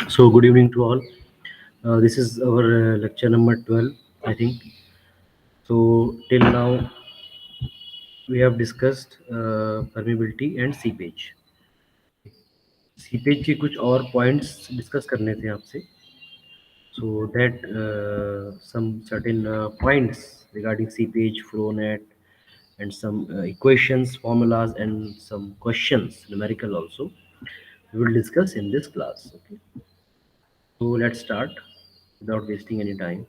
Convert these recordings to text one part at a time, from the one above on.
So, good evening to all. This is our lecture number 12, I think. So, till now, we have discussed permeability and seepage. Seepage के कुछ और points discuss करने थे आपसे. So that some certain points regarding seepage, flow net, and some equations, formulas, and some questions, numerical also, we will discuss in this class. Okay. So let's start without wasting any time.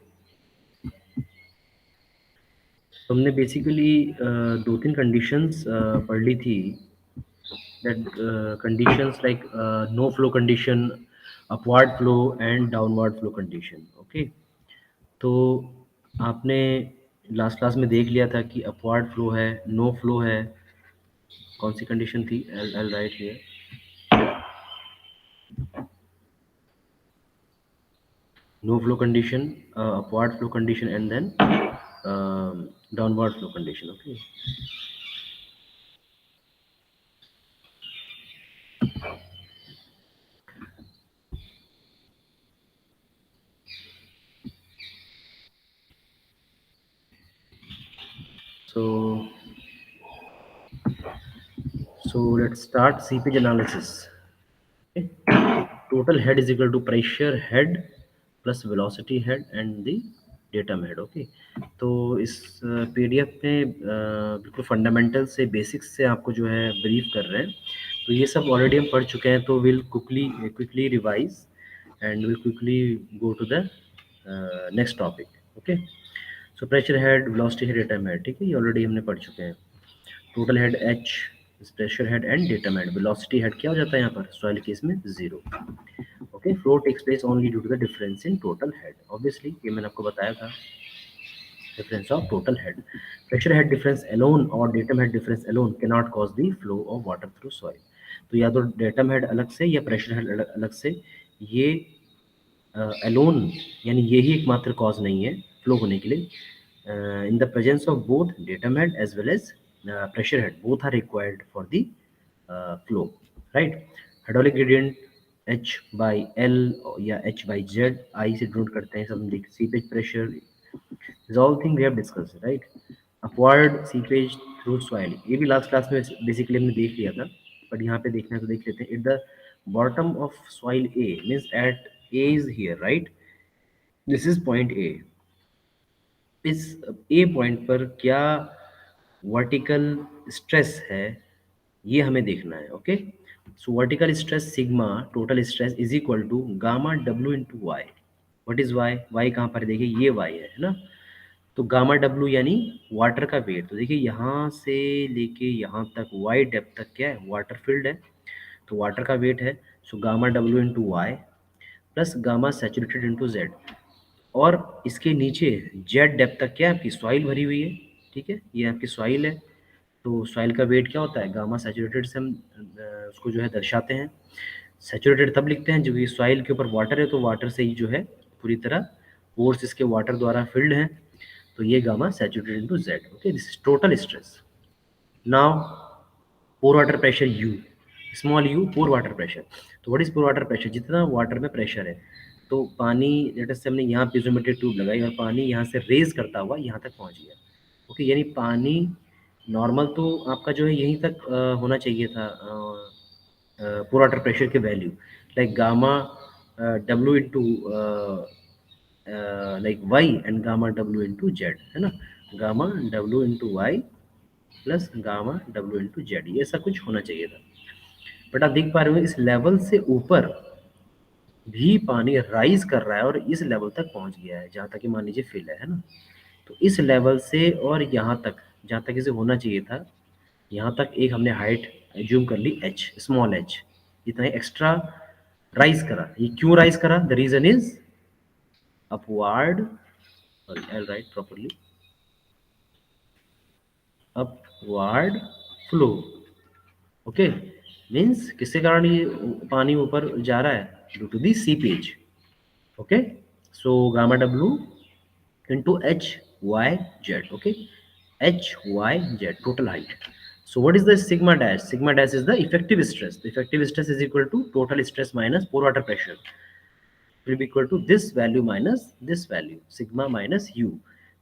तो हमने basically दो तीन conditions पढ़ ली थी. That conditions like no flow condition, upward flow and downward flow condition. Okay. तो आपने last class में देख लिया था कि अपवर्ड फ्लो है, नो फ्लो है. कौन सी कंडीशन थी? I'll write here. No flow condition, upward flow condition, and then downward flow condition. Okay. So let's start seepage analysis. Okay. Total head is equal to pressure head plus velocity head and the datum head. Okay. तो इस PDF में बिल्कुल fundamental से basics से आपको जो है brief कर रहे हैं. तो ये सब ऑलरेडी हम पढ़ चुके हैं. तो will quickly revise and will quickly go to the next topic. Okay. So pressure head, velocity head, datum head. ठीक है, ये ऑलरेडी हमने पढ़ चुके हैं. Total head H, pressure head and datum head. Velocity head क्या हो जाता है यहाँ पर सॉइल केस में? 0. Okay. Flow takes place only due to the difference in total head. Obviously ये मैंने आपको बताया था, difference of total head. Pressure head difference alone or datum head difference alone cannot cause the flow of water through soil. तो या तो datum head अलग से या pressure head अलग से, ये alone यानी यही एकमात्र कॉज नहीं है फ्लो होने के लिए. In the presence of both datum head as well as pressure head, both are required for the flow, right? Hydraulic gradient h by l या h by z, I से डिनोट करते हैं सब. हम देख seepage pressure, is all thing we have discussed, right? Upward seepage through soil, ये भी last class में बेसिकली हमने देख लिया था, बट यहाँ पे देखना है तो देख लेते हैं. At the bottom of soil A means at A is here, right? This is point A. इस A पॉइंट पर क्या वर्टिकल स्ट्रेस है, ये हमें देखना है. Okay. So vertical stress sigma total stress is equal to gamma W into Y. What is Y? Y कहाँ पर? देखिए ये वाई है ना. तो गामा डब्ल्यू यानी वाटर का वेट. तो देखिए यहाँ से लेके यहाँ तक वाई डेप्थ तक क्या है? वाटर फील्ड है, तो वाटर का वेट है. So gamma W into Y plus gamma saturated into Z. और इसके नीचे जेड डेप्थ तक क्या है? आपकी सॉइल भरी हुई है. ठीक है, ये आपकी सॉइल है. तो सॉइल का वेट क्या होता है? गामा सैचुरेटेड से हम उसको जो है दर्शाते हैं. सैचुरेटेड तब लिखते हैं जब ये सॉइल के ऊपर वाटर है, तो वाटर से ही जो है पूरी तरह पोर्स इसके वाटर द्वारा फिल्ड है. तो ये gamma saturated into Z. Okay. This is total stress. Now pore water pressure U, small U, pore water pressure. तो what is pore water pressure? जितना वाटर में प्रेशर है, तो पानी लेट्स से हमने यहाँ पिज़ोमेट्रिक ट्यूब लगाई और पानी यहाँ से रेज करता हुआ यहाँ तक पहुँच गया. ओके. यानी पानी नॉर्मल तो आपका जो है यहीं तक होना चाहिए था पोर वाटर प्रेशर के value, like gamma W into like Y and gamma W into Z, है ना. Gamma W into Y plus gamma W into Z, ये ऐसा कुछ होना चाहिए था. बट आप देख पा रहे हो इस लेवल से ऊपर भी पानी राइज कर रहा है और इस लेवल तक पहुंच गया है जहाँ तक कि मान लीजिए फिल है ना. तो इस लेवल से और यहाँ तक जहाँ तक इसे होना चाहिए था, यहाँ तक एक हमने हाइट एज्यूम कर ली h, स्मॉल h. इतना एक्स्ट्रा राइज करा. ये क्यों राइज करा? The reason is upward, sorry I write properly, upward flow. Okay. Means किसके कारण ये पानी ऊपर जा रहा है? Due to the seepage. Okay. So gamma W into H Y Z. Okay. H Y Z total height. So what is the sigma dash? Sigma dash is the effective stress. The effective stress is equal to total stress minus pore water pressure. Will be equal to this value minus this value, sigma minus u.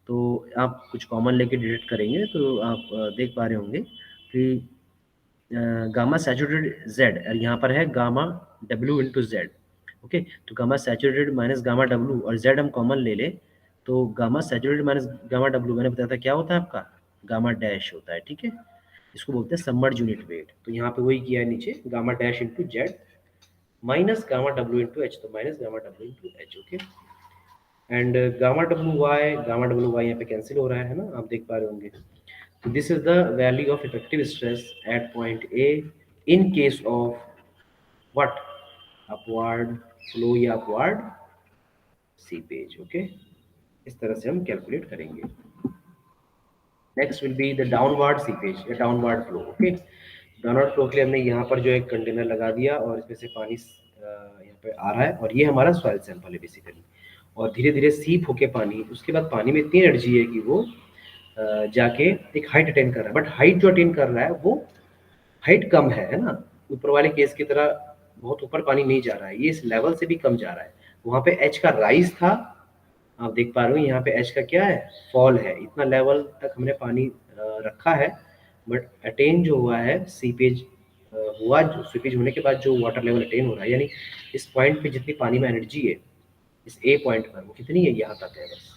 तो आप कुछ common लेके deduct करेंगे तो आप देख पा रहे होंगे कि गामा सैचुरेटेड जेड और यहाँ पर है gamma W into Z. Okay, तो gamma saturated minus gamma W और जेड हम कॉमन ले लें तो gamma saturated minus gamma W मैंने बताया था क्या होता है आपका गामा डैश होता है। ठीक है, इसको बोलते हैं सबमर्ज यूनिट वेट। तो यहाँ पे वही किया है नीचे gamma dash into Z minus gamma W into H, तो minus gamma W into H. Okay, and gamma W वाई यहाँ पे कैंसिल हो रहा है ना, आप देख पा रहे होंगे। तो this is the value of effective stress at point A in case of what upward flow या अपवर्ड सीपेज। ओके, इस तरह से हम कैलकुलेट करेंगे। Next will be the downward seepage या downward flow. Okay, downward flow के लिए हमने यहाँ पर जो एक कंटेनर लगा दिया और इसमें से पानी यहाँ पे आ रहा है और ये हमारा सॉइल सैंपल है बेसिकली, और धीरे धीरे सीप होके पानी, उसके बाद पानी में इतनी एनर्जी है कि वो जाके एक हाइट अटेन कर रहा है, बट हाइट जो अटेन कर रहा है वो हाइट कम है ना, ऊपर वाले केस की तरह बहुत ऊपर पानी नहीं जा रहा है, ये इस लेवल से भी कम जा रहा है। वहाँ पे एच का राइज था, आप देख पा रहे हो यहाँ पे एच का क्या है फॉल है, इतना लेवल तक हमने पानी रखा है, बट अटेन जो हुआ है सीपेज हुआ, जो सीपेज होने के बाद जो वाटर लेवल अटेन हो रहा है, यानी इस पॉइंट पे जितनी पानी में एनर्जी है इस ए पॉइंट पर वो कितनी है यहाँ तक है बस,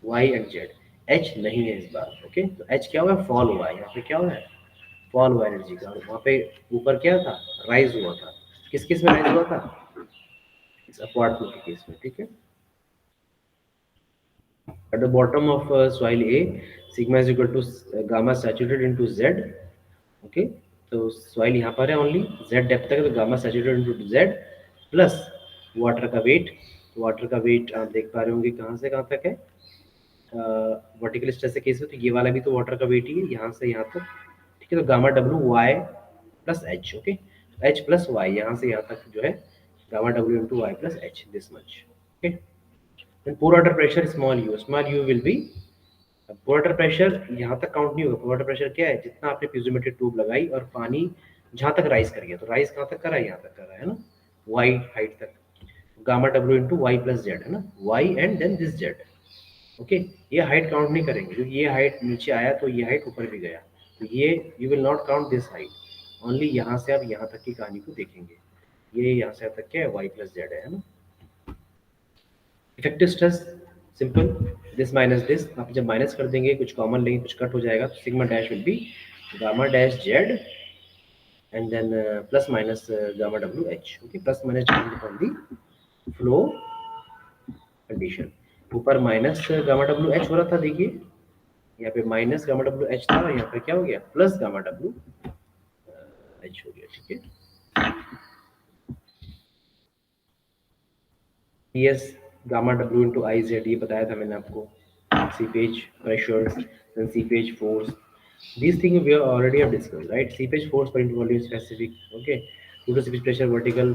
वाई एंड जेड, एच नहीं है इस बार। ओके, तो एच क्या हुआ है फॉल हुआ है, यहाँ पे क्या हुआ है फॉल हुआ एनर्जी का, वहाँ पे ऊपर क्या था राइज हुआ था, किस केस में राइज हुआ था इस अपवर्ड फ्लो के केस में। ठीक है, at the bottom of soil A sigma is equal to gamma saturated into Z। Okay, तो सॉइल यहाँ पर है ओनली Z डेप्थ तक है, तो gamma saturated into Z plus water का वेट। वाटर का वेट आप देख पा रहे होंगे कहाँ से कहाँ तक है, वर्टिकल स्ट्रेस के केस में तो ये वाला भी तो वाटर का वेट ही है यहाँ से यहाँ तक। ठीक है, तो gamma W Y plus H. Okay, H plus Y यहाँ से यहाँ तक जो है gamma W into Y plus H this much. Okay, and pore water pressure small you will be, pore water pressure यहाँ तक काउंट नहीं होगा। पोर वाटर प्रेशर क्या है, जितना आपने प्यूजोमेट्रिक ट्यूब लगाई और पानी जहाँ तक राइज कर गया, तो राइज कहाँ तक कर रहा है यहाँ तक कर रहा है ना, वाई हाइट तक, gamma W into Y plus Z है ना, Y and then this Z. Okay, ये हाइट काउंट नहीं करेंगे क्योंकि ये हाइट नीचे आया तो ये हाइट ऊपर भी गया, तो ये you will not count this height, only यहाँ से आप यहाँ तक की कहानी को देखेंगे, ये यहाँ से यहाँ तक क्या है वाई प्लस जेड है ना। Effective stress simple, this minus this, आप जब माइनस कर देंगे कुछ कॉमन लेंगे कुछ कट हो जाएगा, तो sigma dash will be gamma dash Z and then plus minus gamma W H. Okay, plus minus depend upon the flow condition. ऊपर माइनस गामा डब्ल्यू एच हो रहा था, देखिए यहाँ पे माइनस गामा डब्ल्यू एच था और यहाँ पे क्या हो गया प्लस गामा डब्ल्यू एच हो गया। ठीक है, yes gamma w into iz ये बताया था मैंने आपको, seepage pressure and seepage force, these things we already have discussed, right? Seepage force per unit volume specific, okay, due to seepage pressure vertical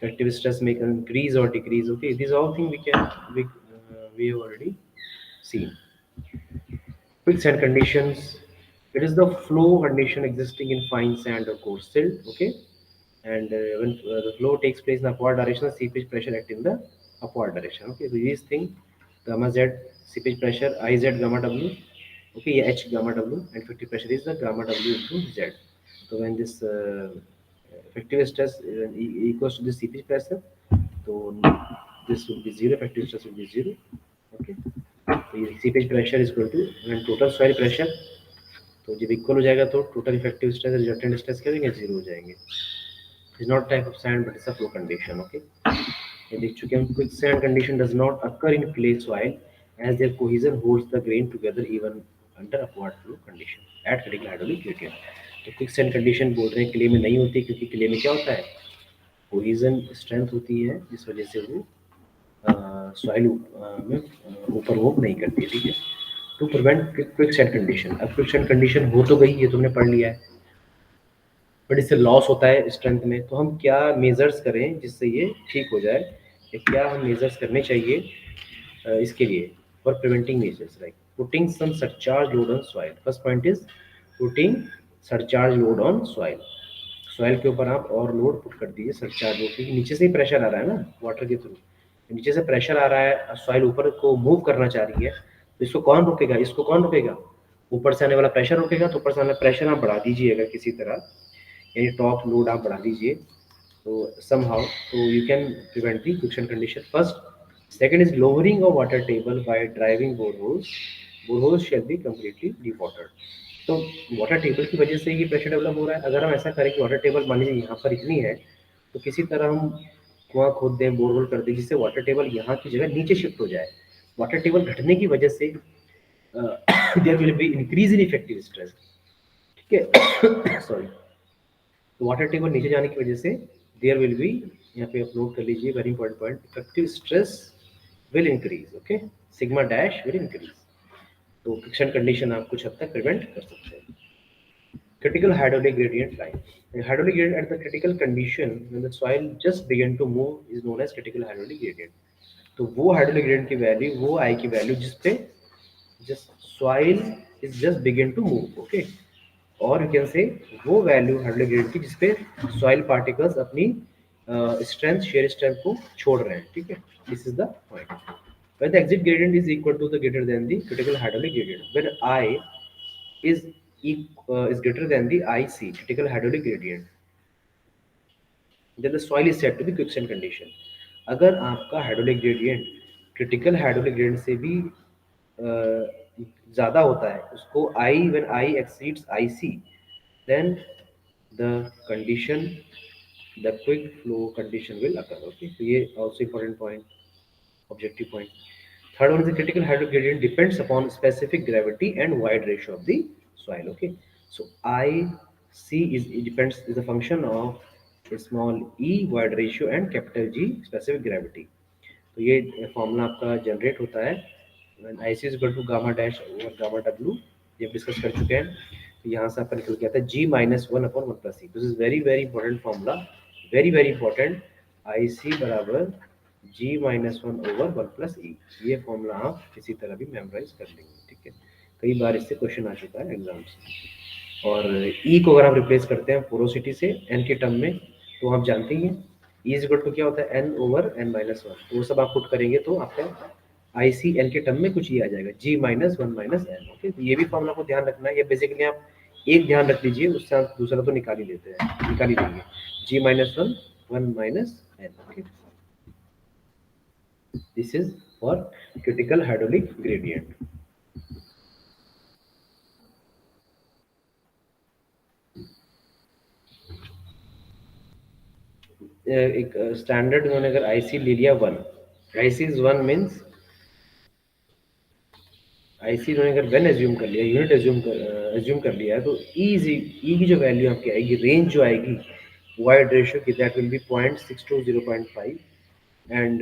effective stress may increase or decrease, okay, these all things we have already seen. Quick sand conditions, it is the flow condition existing in fine sand or coarse silt, okay, and when the flow takes place in upward direction, the seepage pressure act in the upward direction. Okay, so these things gamma z seepage pressure, iz gamma w, okay, yeah, h gamma w, and effective pressure is the gamma w into z. So when this effective stress equals to the seepage pressure, so this will be zero, effective stress will be zero. Okay, तो ये seepage pressure is equal to when total soil pressure, तो जब equal हो जाएगा तो total effective stress resultant stress क्या होंगे zero हो जाएंगे। is not type of sand but it's a flow condition। okay, ये देख चुके हैं। quicksand condition does not occur in clay soil as their cohesion holds the grain together even under upward flow condition at critical hydraulic gradient। तो quicksand condition बोल रहे हैं clay में नहीं होती, क्योंकि क्ले में क्या होता है कोहिजन स्ट्रेंथ होती है, जिस वजह से वो सॉइल में ऊपर मूव नहीं करती। ठीक है, टू प्रिवेंट क्विकसैंड कंडीशन, अब क्विकसैंड कंडीशन हो तो गई, ये तुमने पढ़ लिया है, बट इससे लॉस होता है स्ट्रेंथ में, तो हम क्या मेजर्स करें जिससे ये ठीक हो जाए, या क्या हम मेजर्स करने चाहिए इसके लिए for preventing measures like putting some surcharge load on soil. First point is putting surcharge load on soil, soil के ऊपर आप और लोड पुट कर दीजिए सरचार्ज लोड, क्योंकि नीचे से ही प्रेशर आ रहा है ना वाटर के थ्रू, नीचे से प्रेशर आ रहा है, सॉइल ऊपर को मूव करना चाह रही है, तो इसको कौन रोकेगा, इसको कौन रोकेगा, ऊपर से आने वाला प्रेशर रोकेगा। तो ऊपर से आने वाला प्रेशर आप बढ़ा दीजिएगा किसी तरह, यानी टॉप लोड आप बढ़ा दीजिए, तो somehow so you can prevent the friction condition first. Second is lowering of water table by driving boreholes, boreholes shall be completely dewatered। तो वाटर टेबल की वजह से ये प्रेशर डेवलप हो रहा है। अगर हम ऐसा करें कि वाटर टेबल मान लीजिए यहाँ पर इतनी है, तो किसी तरह हम कुआं खोद दें, बोरहोल कर दें, जिससे वाटर टेबल यहाँ की जगह नीचे शिफ्ट हो जाए। वाटर टेबल घटने की वजह से there will be increase in effective stress, ठीक है सॉरी। तो वाटर टेबल नीचे जाने की वजह से देयर विल बी, यहाँ पे अपलोड कर लीजिए very important point, effective stress will increase, okay, sigma dash will increase. तो फ्रिक्शन कंडीशन आप कुछ हद तक प्रिवेंट कर सकते हैं। critical hydraulic gradient line, the hydraulic gradient at the critical condition when the soil just begin to move is known as critical hydraulic gradient। तो वो हाइड्रोलिक ग्रेडियंट की वैल्यू वो आई की वैल्यू जिस पे just soil is just begin to move, okay, और you can say वो value hydraulic gradient की जिसपे सॉइल पार्टिकल्स अपनी स्ट्रेंथ, शेयर स्ट्रेंथ को छोड़ रहे हैं, ठीक है। This is the point. when the exit gradient is equal to the greater than the critical hydraulic gradient, when I is is greater than the IC critical hydraulic gradient, then the soil is said to be quicksand condition। अगर आपका hydraulic gradient critical hydraulic gradient से भी ज़्यादा होता है, उसको I when I exceeds IC, then the condition, the quick flow condition will occur, okay। तो ये also important point, objective point। Third one is the critical hydraulic gradient depends upon specific gravity and void ratio of the soil, okay। So IC is, it depends, is a function of a small e void ratio and capital G specific gravity। तो ये formula आपका generate होता है when IC is equal to gamma dash over gamma W, ये discuss कर चुके हैं। तो यहाँ से आपका निकल के आता है G minus 1 upon 1 plus E। This is very very important formula, very very important. IC बराबर G minus 1 over 1 plus E, ये फॉर्मूला आप किसी तरह भी मेमोराइज कर लेंगे, ठीक है। कई बार इससे क्वेश्चन आ चुका है एग्जाम्स। और E को अगर आप रिप्लेस करते हैं पोरोसिटी से N के टर्म में, तो आप जानते ही हैं E इज इक्वल टू क्या होता है N over N minus 1। तो वो सब आप पुट करेंगे तो आपका ICN के टर्म में कुछ ये आ जाएगा G minus 1 minus N, okay. तो ये भी फॉर्मूला को ध्यान रखना है। ये बेसिकली आप एक ध्यान रख लीजिए, उससे आप दूसरा तो निकाल ही लेते हैं, निकाल ही देंगे। G minus 1 1 minus N, okay. This is for critical hydraulic gradient. एक स्टैंडर्ड उन्होंने अगर IC ले लिया 1, IC इज 1 मीन्स IC उन्होंने अगर वेन एज्यूम कर लिया, यूनिट एज्यूम कर लिया है, तो E की जो वैल्यू आपकी आएगी, रेंज जो आएगी वाइड रेशियो की, that will be 0.6 to 0.5, and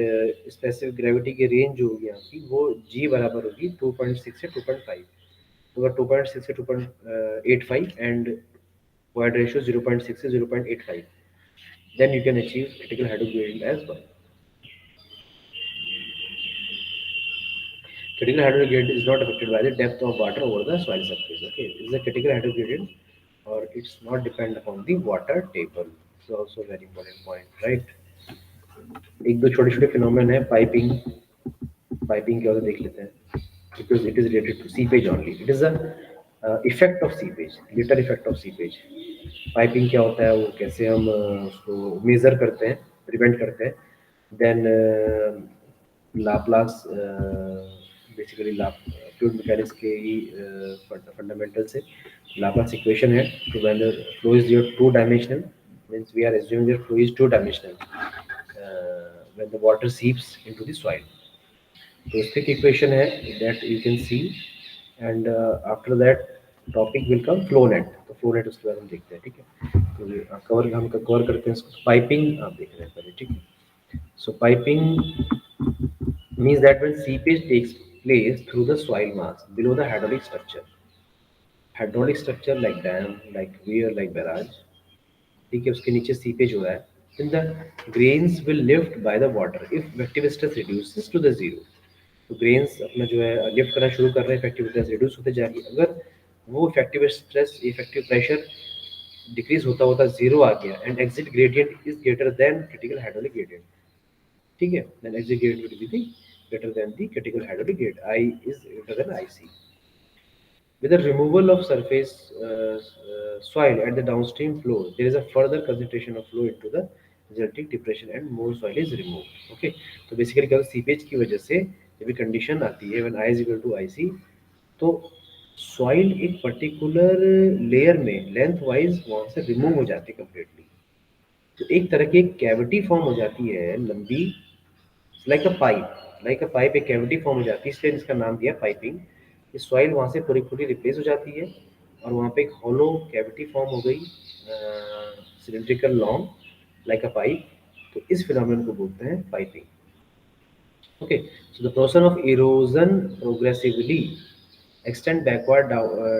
specific gravity की रेंज जो होगी आपकी वो G बराबर होगी 2.6 से 2.5। तो अगर 2.6 से 2.85 एंड वाइड रेशियो 0.6 से 0.85, then you can achieve critical hydrogen gradient as well। Critical hydrogen gradient is not affected by the depth of water over the soil surface, okay। It is a critical hydrogen gradient or it's not depend upon the water table। So also very important point, right। एक दो छोटे छोटे phenomenon है, piping, piping क्या होता है देख लेते हैं। because it is related to seepage only, it is a effect of seepage, later effect of seepage। Piping क्या होता है, वो कैसे हम उसको मेजर करते हैं, प्रिवेंट करते हैं। Then Laplace, basically fluid mechanics के ही फंडामेंटल से लाप्लास इक्वेशन है to when the flow is your two dimensional, means we are assuming that flow is two dimensional when the water seeps into the soil. तो इसकी equation है that you can see, and after that topic will come flow net. तो flow net उसके बाद हम देखते हैं, ठीक है। तो हम कवर करते हैं इसको। पाइपिंग आप देख रहे हैं पहले, ठीक है। सो piping means that when seepage takes place through the soil mass below the hydraulic structure like dam, like weir, like barrage, ठीक है, उसके नीचे सीपेज हो रहा है, then the grains will lift by the water if effective stress reduces to the zero। तो grains अपना जो है लिफ्ट करना शुरू कर रहे हैं, इफेक्टिव स्ट्रेस रिड्यूस होते जा रही है। अगर वो effective stress effective pressure decrease होता होता जीरो आ गया and exit gradient is greater than critical hydraulic gradient, ठीक है, then exit gradient will be greater than the critical hydraulic grade. I is greater than IC. With the removal of surface soil at the downstream flow, there is a further concentration of flow into the resulting depression and more soil is removed. Okay, तो basically क्या seepage की वजह से जब भी condition आती है when I is equal to IC, तो सॉइल एक पर्टिकुलर लेयर में लेंथ वाइज वहां से रिमूव हो जाती है कम्प्लीटली, तो एक तरह की एक कैविटी फॉर्म हो जाती है लंबी, लाइक अ पाइप एक कैविटी फॉर्म हो जाती है, इसलिए इसका नाम दिया पाइपिंग। इस सॉइल वहाँ से पूरी पूरी रिप्लेस हो जाती है और वहाँ पे एक हॉलो कैविटी फॉर्म हो गई, सिलेंड्रिकल लॉन्ग लाइक अ पाइप, तो इस फिनोमेनन को बोलते हैं piping. Okay, so the process of erosion progressively extend backward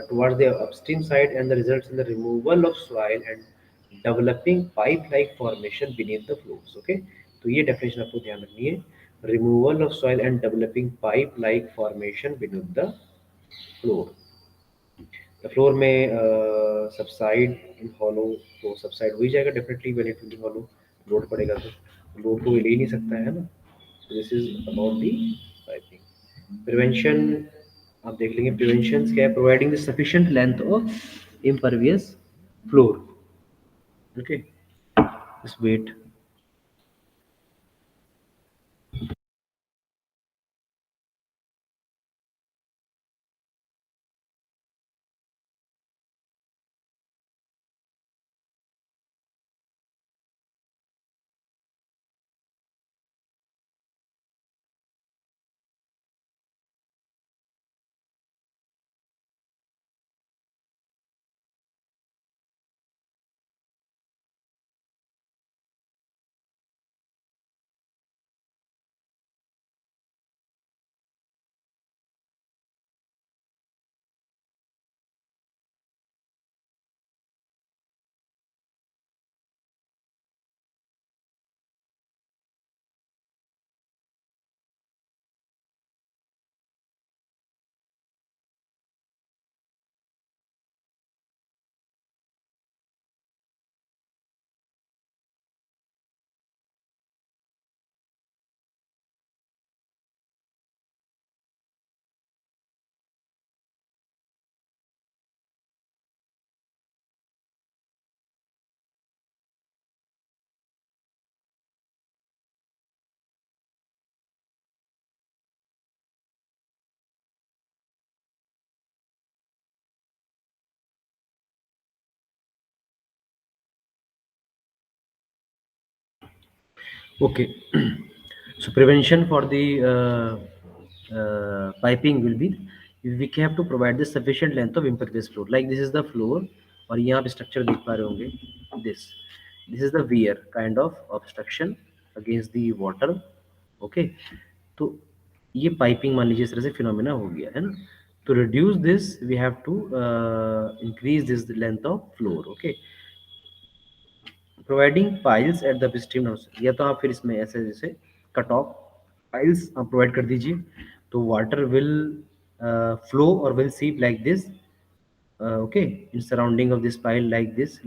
towards the upstream side and the results in the removal of soil and developing pipe-like formation beneath the floors. Okay, तो ये definition आपको ध्यान रखनी है, removal of soil and developing pipe-like formation beneath the floor. The floor में subside in hollow, तो subside हो ही जाएगा definitely when it will be hollow, load पड़ेगा तो load को ले ही नहीं सकता है ना, so this is about the piping. Prevention आप देख लेंगे, prevention क्या है, providing the sufficient length of impervious floor. Okay, just wait. Okay, so prevention for the piping will be, we have to provide the sufficient length of impervious floor. Like this is the floor, और यहाँ पे structure देख पा रहे होंगे, this is the weir kind of obstruction against the water. Okay, तो ये piping मान लीजिए इस तरह से फिनोमेना हो गया है ना, तो reduce this we have to increase this length of floor. Okay, providing piles at the upstream house, या तो आप फिर इसमें ऐसे जैसे कट ऑफ पाइल्स आप प्रोवाइड कर दीजिए, तो वाटर विल फ्लो और will seep like this. Okay, in surrounding of this pile like this,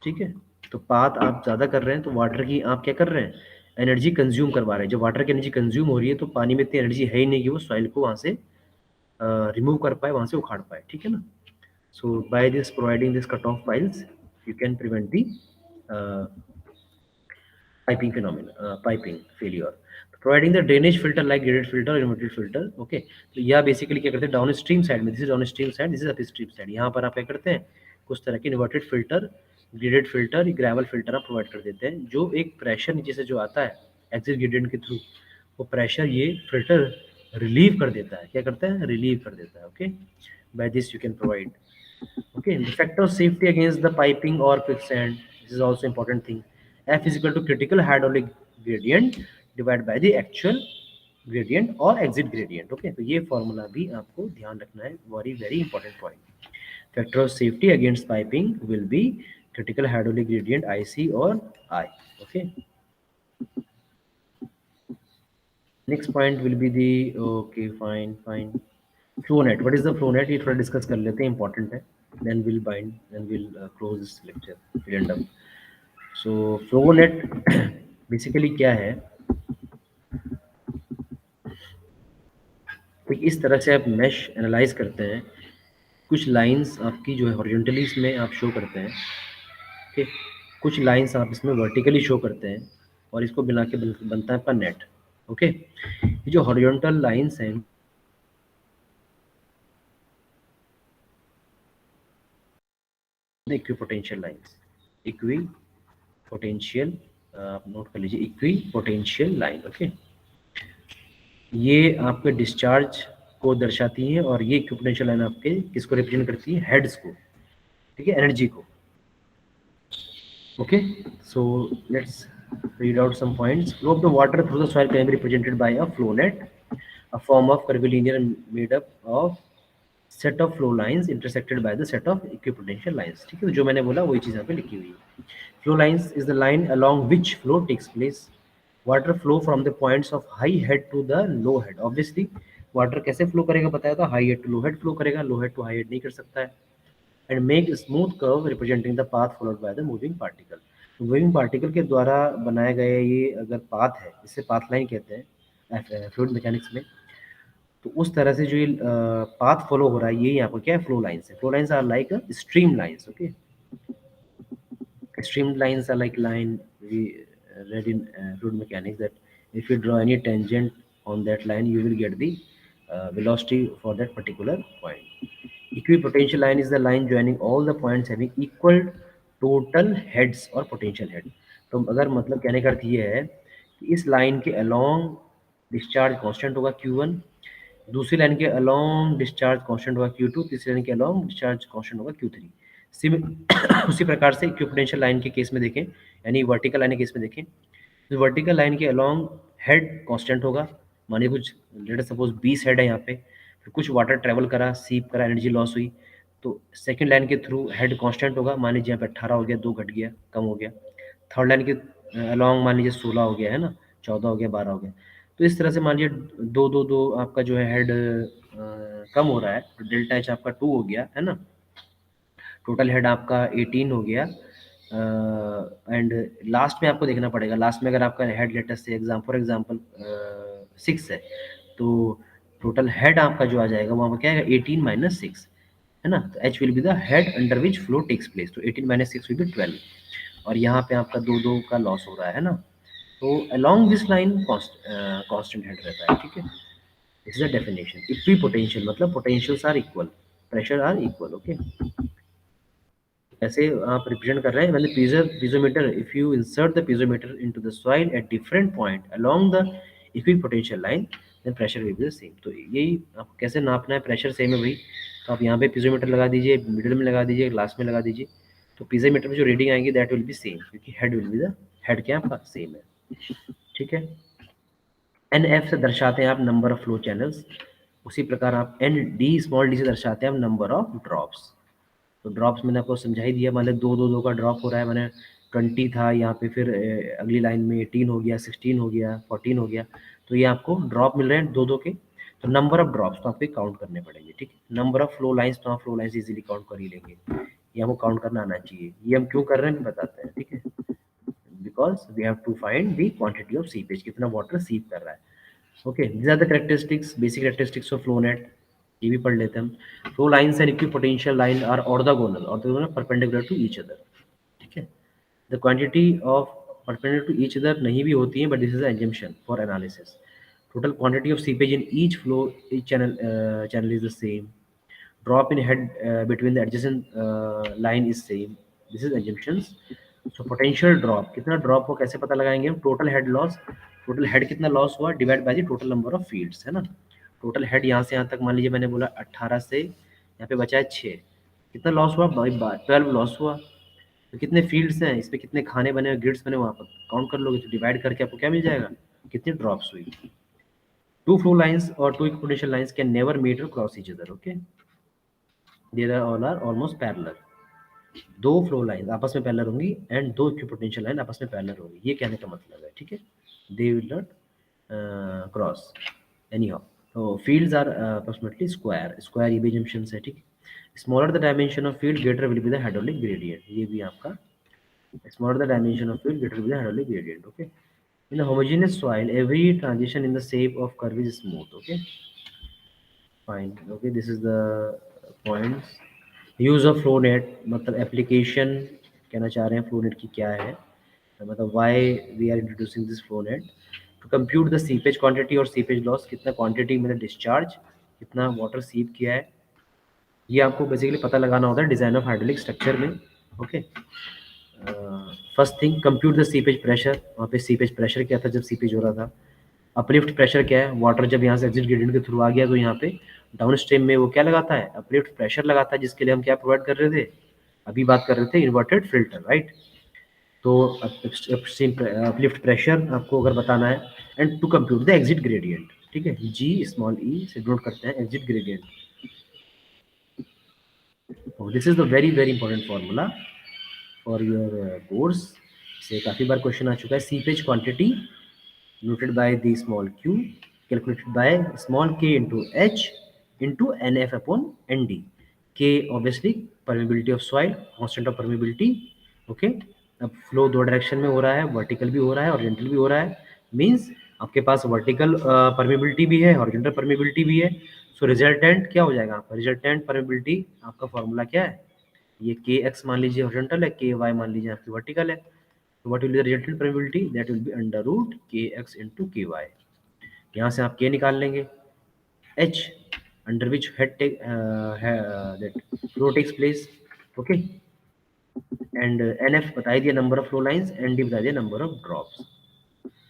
ठीक है. तो पाथ आप ज़्यादा कर रहे हैं तो वाटर की आप क्या कर रहे हैं, एनर्जी कंज्यूम करवा रहे हैं. जब वाटर की एनर्जी कंज्यूम हो रही है तो पानी में इतनी एनर्जी है ही नहीं कि वो सॉइल को वहाँ से रिमूव कर पाए, वहाँ से उखाड़ पाए, ठीक है ना. So by this providing this cut off piles you can prevent the piping phenomena, piping failure. Providing the drainage filter like graded filter or inverted filter. Okay, तो यह बेसिकली क्या करते हैं, डाउन स्ट्रीम साइड में, this is down stream side, this is up stream side, यहाँ पर आप क्या करते हैं, कुछ तरह के inverted filter, graded filter, gravel filter आप प्रोवाइड कर देते हैं, जो एक प्रेशर नीचे से जो आता है एक्सिस ग्रेडियंट के थ्रू, वो प्रेशर ये फिल्टर रिलीव कर देता है. क्या करता है, रिलीव कर देता है. Okay, by this you can provide. Okay, the factor of safety against the piping or quicksand. This is also important thing. F is equal to critical hydraulic gradient divided by the actual gradient or exit gradient. Okay, तो ये formula भी आपको ध्यान रखना है. Very important point. Factor of safety against piping will be critical hydraulic gradient IC or I. Okay. Next point will be the, okay, fine. Flow net, what is the flow net, ये थोड़ा discuss कर लेते हैं, important है, then will bind, then will close this lecture, will end up. So flow net basically क्या है, तो इस तरह से आप मैश एनालाइज करते हैं, कुछ लाइंस आपकी जो है हॉरिजॉन्टली इसमें आप शो करते हैं, ठीक, कुछ लाइंस आप इसमें वर्टिकली शो करते हैं, और इसको मिला के बनता है आपका नेट। ओके, ये जो हॉरिजॉन्टल लाइंस हैं, equi potential lines, equi potential, आप नोट कर लीजिए, इक्वी पोटेंशियल लाइन। ओके, ये आपके डिस्चार्ज को दर्शाती है, और ये इक्वी पोटेंशियल लाइन आपके किसको रिप्रेजेंट करती है, हेड्स को, ठीक है, एनर्जी को। Okay, so let's read out some points. Flow of the water through the soil can be represented by a flow net, a form of curvilinear made up of set of flow lines intersected by the set of equipotential lines. ठीक है, जो मैंने बोला वही चीज़ यहाँ पे लिखी हुई है। Flow lines is the line along which flow takes place. Water flow from the points of high head to the low head. Obviously, water कैसे flow करेगा बताया था, high head to low head flow करेगा, low head to high head नहीं कर सकता है। And make a smooth curve representing the path followed by the moving particle. Moving particle के द्वारा बनाया गया ये अगर पाथ है, इसे पाथ लाइन कहते हैं फ्लूइड मैकेनिक्स में। तो उस तरह से जो ये पाथ फॉलो हो रहा है, ये यहाँ पर क्या है, फ्लो लाइन्स है। Flow lines are like stream lines. Okay, streamed lines are like line we read in fluid mechanics, that if you draw any tangent on that line, you will get the velocity for that particular point. Equipotential line is the line joining all the points having equal total heads or potential head. तो अगर मतलब कहने का अर्थ ये है कि इस line के along डिस्चार्ज कांस्टेंट होगा Q1, दूसरी लाइन के अलोंग डिस्चार्ज कांस्टेंट होगा Q2, तीसरी लाइन के अलोंग डिस्चार्ज कांस्टेंट होगा Q3। सिम उसी प्रकार से इक्विपोटेंशियल लाइन के केस में देखें, यानी वर्टिकल लाइन के केस में देखें, तो वर्टिकल लाइन के अलोंग हेड कांस्टेंट होगा। मानिए कुछ लेट अस सपोज 20 हेड है यहाँ पे, फिर कुछ वाटर ट्रेवल करा, सीप करा, एनर्जी लॉस हुई, तो सेकंड लाइन के थ्रू हेड कांस्टेंट होगा। मान लीजिए यहाँ पे 18 हो गया, 2 घट गया, कम हो गया। थर्ड लाइन के अलोंग मान लीजिए 16 हो गया, है ना, 14 हो गया, 12 हो गया। तो इस तरह से मान लीजिए 2 2 2 आपका जो है हेड कम हो रहा है, तो डेल्टा एच आपका 2 हो गया, है ना, टोटल हेड आपका 18 हो गया। एंड लास्ट में आपको देखना पड़ेगा, लास्ट में अगर आपका हेड लेटेस्ट से फॉर एग्जांपल 6 है, तो टोटल हेड आपका जो आ जाएगा वहाँ पर क्या है, 18 माइनस 6, है ना। तो H will be the head under which flow takes place, तो 18 माइनस 6 विल बी 12, और यहाँ पे आपका 2 2 का लॉस हो रहा है ना। तो along this line constant head रहता है, ठीक है। This is the definition. Equipotential मतलब potentials are equal, pressure are equal. Okay, ऐसे आप रिप्रेजेंट कर रहे हैं, मतलब piezometer, if you insert the piezometer into the soil at different point along the equipotential line, then pressure will be the same। तो यही आपको कैसे नापना है, प्रेशर सेम है भाई, तो आप यहाँ पे piezometer लगा दीजिए, मिडिल में लगा दीजिए, लास्ट में लगा दीजिए, तो piezometer में जो रीडिंग आएंगी दैट विल बी सेम, क्योंकि head will be the head क्या आपका सेम है, ठीक है। एन एफ से दर्शाते हैं आप नंबर ऑफ फ्लो चैनल्स, उसी प्रकार आप एन डी स्मॉल डी से दर्शाते हैं आप नंबर ऑफ ड्रॉप्स। तो ड्रॉप्स मैंने आपको समझा ही दिया, मतलब 2 2 2 का ड्रॉप हो रहा है, मैंने 20 था यहाँ पे, फिर अगली लाइन में 18 हो गया, 16 हो गया, 14 हो गया, तो ये आपको ड्रॉप मिल रहे हैं 2 2 के। तो नंबर ऑफ ड्रॉप्स तो आपको काउंट करने पड़ेंगे, ठीक है। नंबर ऑफ फ्लो लाइन्स तो आप फ्लो लाइन्स इजीली काउंट कर ही लेंगे, ये हमको काउंट करना आना चाहिए। ये हम क्यों कर रहे हैं बताते हैं, ठीक है, because we have to find the quantity of seepage, कितना वाटर सीप कर रहा है। Okay, these are the characteristics, basic characteristics of flow net। ये भी पढ़ लेते हैं हम। Flow lines and equipotential line are orthogonal perpendicular to each other, ठीक है। The quantity of perpendicular to each other नहीं भी होती है, but this is assumption for analysis. Total quantity of seepage in each flow, each channel is the same. Drop in head between the adjacent line is same, this is assumptions। so potential drop, कितना drop हो कैसे पता लगाएंगे हम, total head loss, total head कितना loss हुआ divide by the total number of fields, है ना। टोटल हेड यहाँ से यहाँ तक मान लीजिए मैंने बोला 18 से यहाँ पे बचा है 6, कितना लॉस हुआ बाई 12 लॉस हुआ। तो कितने फील्ड्स हैं इस पे, कितने खाने बने, ग्रिड्स बने, वहाँ पर काउंट कर लोगे तो डिवाइड करके आपको क्या मिल जाएगा, कितनी ड्रॉप्स हुई। टू फ्लो लाइन्स और two equipotential lines can never meet और cross each other. Okay, there are all are almost parallel. दो फ्लो लाइन आपस में पैरेलल होंगी एंड दो इक्विपोटेंशियल लाइन आपस में पैरेलल होंगी, ये कहने का मतलब है, ठीक है। They will not cross any how. तो फील्ड्स आर अप्रोक्सीमेटली स्क्वायर ये भी जंक्शन है, ठीक। Smaller the dimension of field greater will be the hydraulic gradient, ये भी आपका smaller the dimension of field greater will be the hydraulic gradient, okay. In the homogeneous soil every transition in the shape of curve is smooth, okay, fine, okay. This is the points. Use of flow net मतलब application कहना चाह रहे हैं flow net की क्या है, मतलब why we are introducing this flow net to compute the seepage quantity और सीपेज लॉस, कितना क्वांटिटी मतलब डिस्चार्ज, कितना वाटर सीप किया है, ये आपको बेसिकली पता लगाना होता है डिजाइन ऑफ हाइड्रोलिक स्ट्रक्चर में, okay. First thing compute the seepage pressure, वहाँ पे सीपेज प्रेशर क्या था जब सीपेज हो रहा था। अपलिफ्ट प्रेशर क्या है, वाटर जब यहाँ से एग्जिट ग्रेडियंट के थ्रू आ गया तो यहाँ पे डाउन स्ट्रीम में वो क्या लगाता है, अपलिफ्ट प्रेशर लगाता है, जिसके लिए हम क्या प्रोवाइड कर रहे थे, अभी बात कर रहे थे इन्वर्टेड फिल्टर, राइट। तो अपलिफ्ट प्रेशर आपको अगर बताना है and to compute the exit gradient, ठीक है, जी स्मॉल ई से नोट करते हैं exit gradient. This is the very very important formula for your course, से काफ़ी बार क्वेश्चन आ चुका है। Seepage quantity noted by the small q calculated by small k into h into nf upon nd। k obviously permeability of soil, constant of permeability, okay। अब flow दो direction में हो रहा है, वर्टिकल भी हो रहा है हॉरिजॉन्टल भी हो रहा है, मींस आपके पास वर्टिकल परमेबिलिटी भी है हॉरिजॉन्टल परमेबिलिटी भी है। सो रिजल्टेंट क्या हो जाएगा आपका, रिजल्टेंट परमेबिलिटी आपका फॉर्मूला क्या है, ये के एक्स मान लीजिए हॉरिजॉन्टल है, के वाई मान लीजिए आपकी वर्टिकल है। So what will be the resultant probability? That will be under root kx into ky। यहाँ से आप k निकाल लेंगे, h under which head take that flow takes place, okay, and nf बताई दिया number of flow lines, nd बताई दिया number of drops,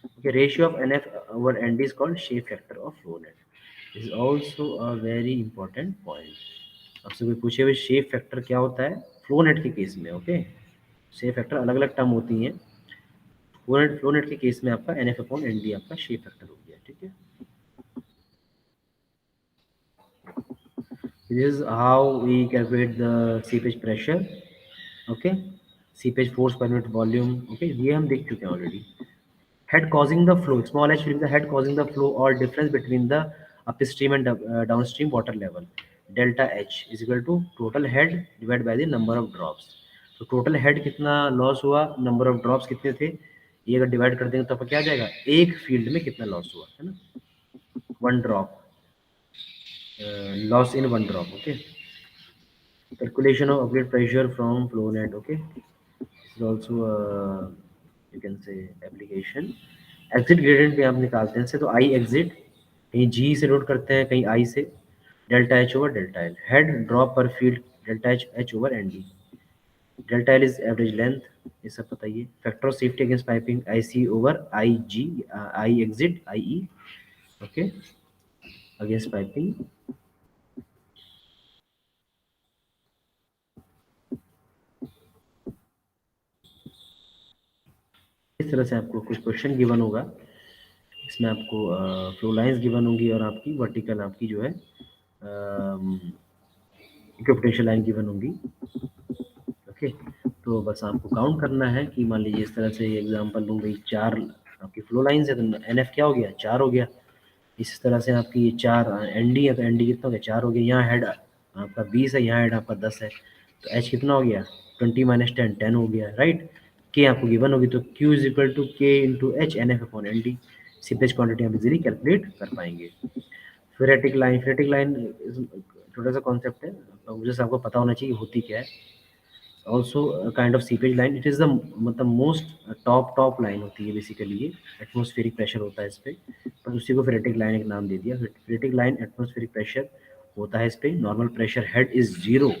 okay। Ratio of nf over nd is called shape factor of flow net। This is also a very important point। आपसे कोई पूछे हुए shape factor क्या होता है फ्लो नेट के केस में, ओके। शेप फैक्टर अलग अलग टर्म होती हैं, फ्लो नेट के केस में आपका N F upon N D आपका शेप फैक्टर हो गया, ठीक है। This is how we calculate the seepage pressure, okay, seepage force per unit volume, okay, ये हम देख चुके हैं already. Head causing the flow, small H the head causing the flow और difference between the upstream and downstream water level, delta H is equal to total head divide by the number of drops. तो total head कितना loss हुआ, number of drops कितने थे, ये अगर divide कर देंगे तो आपका क्या आ जाएगा, एक फील्ड में कितना लॉस हुआ है ना, one drop, loss in one drop, okay। Calculation of outlet pressure from flow net, okay, this is also you can say application। exit gradient पे आप निकालते हैं से, तो I exit कहीं G से नोट करते हैं कहीं I से, delta H over delta L, head drop per field delta H over ND, delta L is average length, ये सब बताइए। Factor of safety against piping IC over IG, I exit IE, okay, against piping. इस तरह से आपको कुछ question given होगा, इसमें आपको फ्लो लाइंस गिवन होंगी और आपकी वर्टिकल आपकी जो है इक्विपोटेंशियल लाइन गिवन होंगी, ओके। तो बस आपको काउंट करना है कि मान लीजिए इस तरह से एग्जांपल लूँ भाई, 4 आपकी फ्लो लाइंस है तो एन एफ क्या हो गया, 4 हो गया। इस तरह से आपकी ये 4 एन डी है तो एन डी कितना हो गया, 4 हो गया। यहाँ हेड आपका 20 है, यहाँ हेड आपका 10 है, तो एच कितना हो गया 20 माइनस 10 10 हो गया, राइट। के आपको गिवन होगी तो Q is equal to K into H N F upon N D, seepage quantity हम इजीली कैलकुलेट कर पाएंगे। फेरेटिक लाइन, फेरेटिक लाइन छोटा सा कॉन्सेप्ट है, जैसे आपको पता होना चाहिए होती क्या है। Also kind of seepage line, it is the मतलब मोस्ट टॉप लाइन होती है बेसिकली, ये एटमॉस्फेरिक प्रेशर होता है इस पर, पर उसी को फेरेटिक लाइन एक नाम दे दिया। फेरेटिक लाइन एटमॉस्फेरिक प्रेशर होता है इस पर, normal pressure head is 0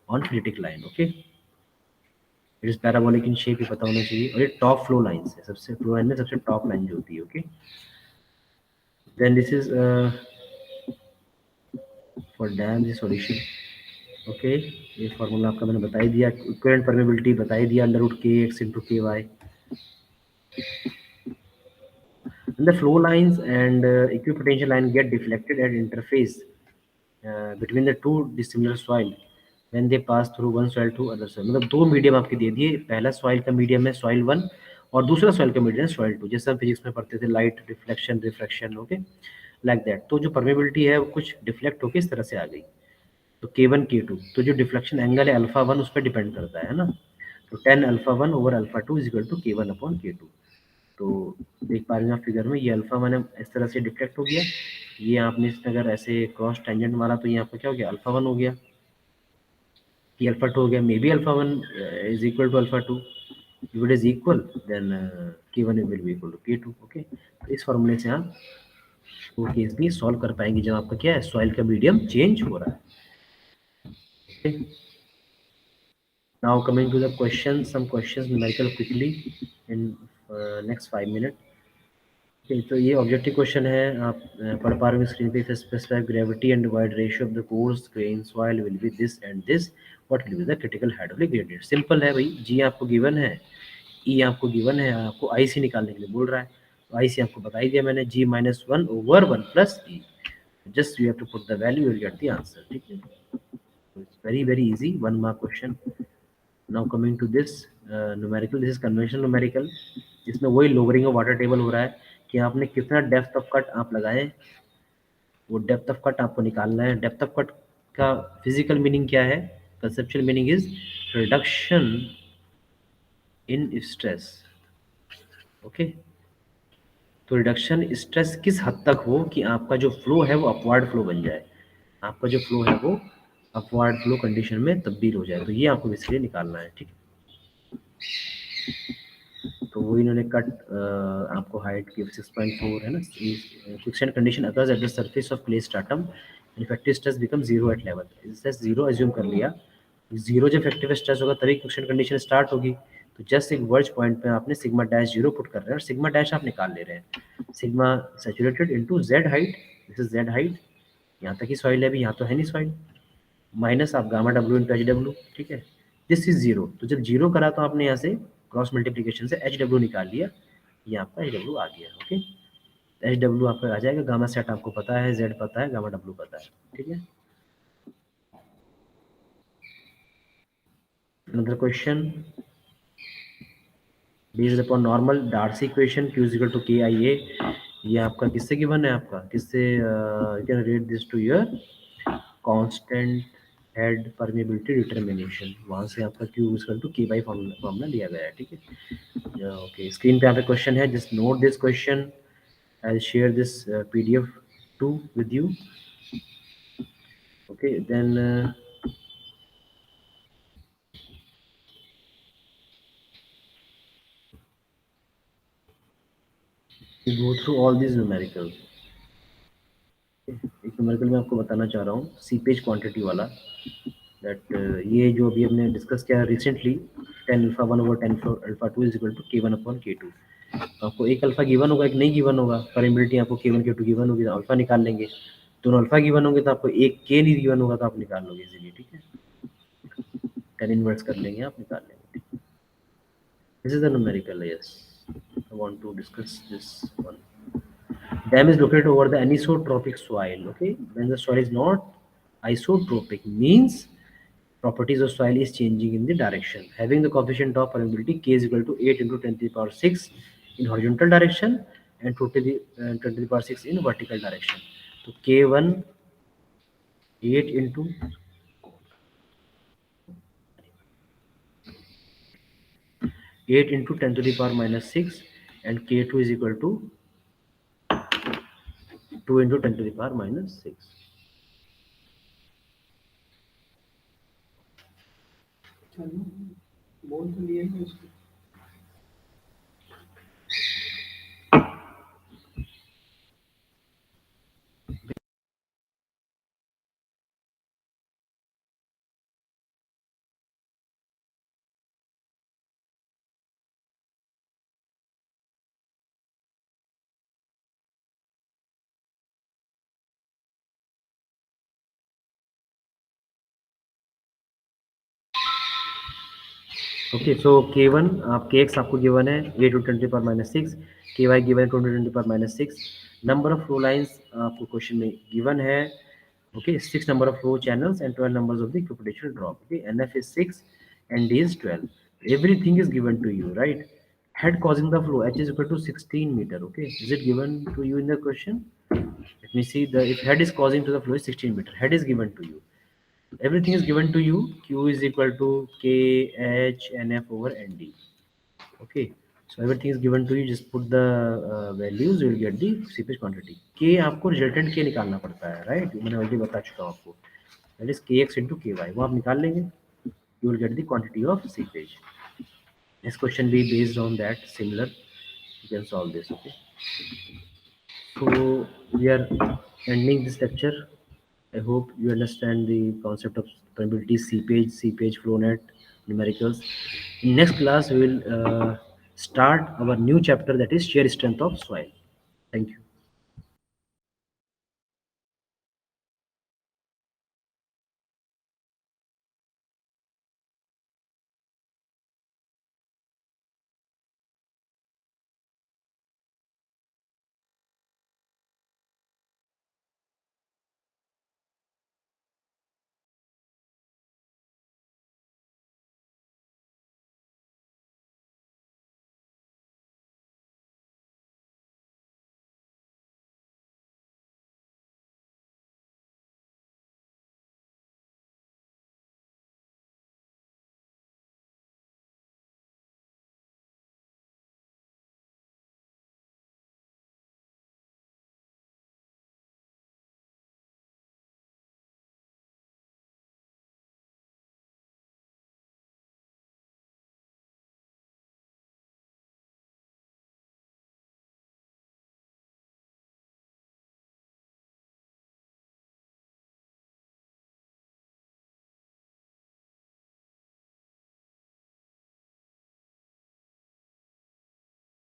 on ferritic line, okay. It is parabolic in shape, ये पता होना चाहिए। और ये टॉप फ्लो लाइन है, सबसे फ्लो लाइन में सबसे टॉप लाइन जो होती है, okay. Then this is for dam solution, okay. ये फार्मूला आपका मैंने बता ही दिया, इक्विवेलेंट परमेबिलिटी बता ही दिया, अंडर रूट के एक्स इंटू के Y. The flow lines and equipotential line get deflected at interface between the two dissimilar soil when they pass through one soil to other soil। मतलब दो medium आपके दे दिए, पहला सॉइल का medium है soil 1 और दूसरा सॉइल का मीडियम है सॉइल 2, जैसे हम फिजिक्स में पढ़ते थे light reflection refraction, okay. Like that. तो जो परमेबिलिटी है वो कुछ डिफ्लेक्ट होकर इस तरह से आ गई। तो K1 K2, तो जो डिफ्लेक्शन एंगल है अल्फा 1 उस पर डिपेंड करता है ना। तो tan alpha 1 over alpha 2 is equal to K1 upon K2। तो देख पा रहे हैं आप फिगर में, ये अल्फा 1 इस तरह से डिफ्लेक्ट हो गया, ये आपने इसमें अगर ऐसे क्रॉस टेंजेंट मारा तो ये आपका क्या हो गया, अल्फा 1 हो गया, ये अल्फा 2 हो गया। मे बी अल्फा 1 is equal to alpha 2। if it is equal then K1 will be equal to K2। Okay, तो इस फॉर्मूले से आप वो केस भी सॉल्व कर पाएंगे जब आपका क्या है, सॉइल का मीडियम चेंज हो रहा है। okay? Now coming to the questions, some questions numerical quickly in next 5 minutes। okay, तो ये ऑब्जेक्टिव क्वेश्चन है, आप पढ़ पा रहे हो स्क्रीन पे। Specify gravity and divide ratio of the coarse grain soil will be this and this, what will be the critical hydraulic gradient. Simple है भाई, जी आपको गिवन है, ई आपको गिवन है, आपको आई सी निकालने के लिए बोल रहा है। तो आई सी आपको बता ही दिया मैंने, G minus 1 over 1 plus e. Just you have to put the value, you will get the answer. ठीक है, it's very very easy, 1 mark question. Now coming to this numerical, this is conventional numerical, जिसमें वही lowering of water table हो रहा है कि आपने कितना डेप्थ ऑफ कट आप लगाए, वो डेप्थ ऑफ कट आपको निकालना है। डेप्थ ऑफ कट का फिजिकल मीनिंग क्या है, conceptual meaning is reduction in stress. Okay, तो रिडक्शन स्ट्रेस किस हद तक हो कि आपका जो फ्लो है वो अपवर्ड फ्लो बन जाए, आपका जो फ्लो है वो अपवर्ड फ्लो कंडीशन में तब्दील हो जाए। तो ये आपको इसलिए निकालना है। ठीक है, तो वो इन्होंने कट आपको हाइट की 6.4 है ना। Quicksand condition occurs at the surface of clay stratum, effective stress become zero at level. Stress zero assume कर लिया, जीरो जब इफेक्टिव स्ट्रेस होगा तभी क्विक्सेंट कंडीशन स्टार्ट होगी। तो जस्ट एक वर्ज पॉइंट पे आपने सिग्मा डैश जीरो पुट कर रहे हैं और सिग्मा डैश आप निकाल ले रहे हैं। Sigma saturated into Z height, this is Z height, यहाँ तक ही सॉइल है, अभी यहाँ तो है नहीं सॉइल, माइनस आप gamma W into H W. ठीक है, दिस इज जीरो। तो जब जीरो करा तो आपने यहाँ से क्रॉस मल्टीप्लीकेशन से एच डब्ल्यू निकाल लिया, ये आपका एच डब्ल्यू आ गया। ओके, एच डब्ल्यू आपका आ जाएगा, गामा सेट आपको पता है, जेड पता है, गामा डब्ल्यू पता है। ठीक है, another question, based upon normal Darcy equation Q is equal to K I ए, ये आपका किससे गिवन है, आपका किससे, you can read this to your constant head permeability determination, वहाँ से आपका Q is equal to K by formula लिया गया है। ठीक है, ओके, स्क्रीन पे यहाँ पे क्वेश्चन है, just note this question, I share this PDF to with you. Okay, then we go through all these numerical। एक न्यूमेरिकल मैं आपको बताना चाह रहा हूँ, सीपेज क्वांटिटी वाला, दैट ये जो अभी हमने डिस्कस किया recently, tan alpha 1 over tan alpha 2 is equal to K1 upon K2। आपको एक अल्फा गिवन होगा, एक नहीं गिवन होगा, परमिबिलिटी आपको K1 K2 गिवन होगी तो अल्फा निकाल लेंगे, दोनों अल्फा गिवन होंगे तो आपको एक के नहीं गिवन होगा तो आप निकाल लोगे इजीली। ठीक है, टेन इनवर्स कर लेंगे, आप निकाल लेंगे। This is the numerical, yes, I want to discuss this one. Dam is located over the anisotropic soil. Okay, when the soil is not isotropic, means properties of soil is changing in the direction, having the coefficient of permeability K is equal to 8 into 10 to the power 6 in horizontal direction and 2 to the 10 to the power 6 in vertical direction. So K1 8 into 8 into 10 to the power minus 6 and K2 is equal to 2 into 10 to the power minus 6. बोल तो लिए नहीं उसको। Okay, सो K1 आप Kx आपको given है 8 to 10 power minus 6, Ky given है 20 10 power minus 6, number of flow lines आपको क्वेश्चन में गिवन है। Okay, 6 number of flow channels and 12 numbers of the equipotential drop. Okay, NF is 6 and D is 12, everything is given to you, right? head causing the flow, h is equal to 16 meter. Okay, is it given to you in the question? Let me see. The if head is causing to the flow is 16 meter, head is given to you, everything is given to you. Q is equal to k h nf over nd. Okay, so everything is given to you, just put the values, you will get the seepage quantity. K आपको resultant K निकालना पड़ता है, right? मैंने already बता चुका हूँ आपको, that is kx into ky, वो आप निकाल लेंगे, you will get the quantity of seepage. Next question be based on that, similar, you can solve this. Okay, so we are ending this lecture. I hope you understand the concept of permeability, seepage flow net, numericals. In next class, we will start our new chapter, that is shear strength of soil. Thank you.